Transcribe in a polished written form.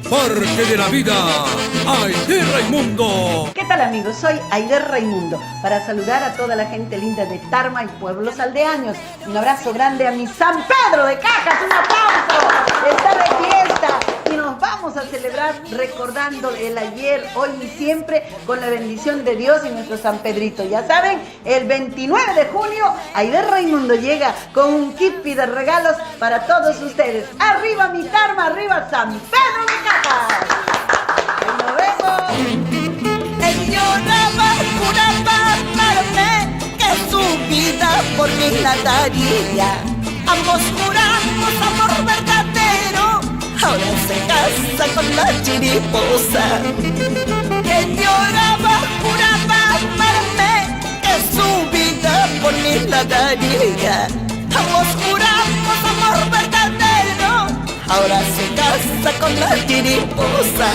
porque de la vida hay de Raimundo. ¿Qué tal, amigos? Soy Aide Raimundo para saludar a toda la gente linda de Tarma y pueblos aldeaños. Un abrazo grande a mi San Pedro de Cajas, un aplauso. Está de fiesta y nos vamos a celebrar recordando el ayer, hoy y siempre con la bendición de Dios y nuestro San Pedrito. Ya saben, el 29 de junio Aide Raimundo llega con un kit de regalos para todos ustedes. Arriba mi Tarma, arriba San Pedro de Cajas. Nos vemos. Él lloraba, juraba, amarme, que su vida por mí la daría. Ambos juramos amor verdadero, ahora se casa con la chiriposa. Él lloraba, juraba, amarme, que su vida por mí la daría. Ambos juramos amor verdadero, ahora se casa con la chiriposa.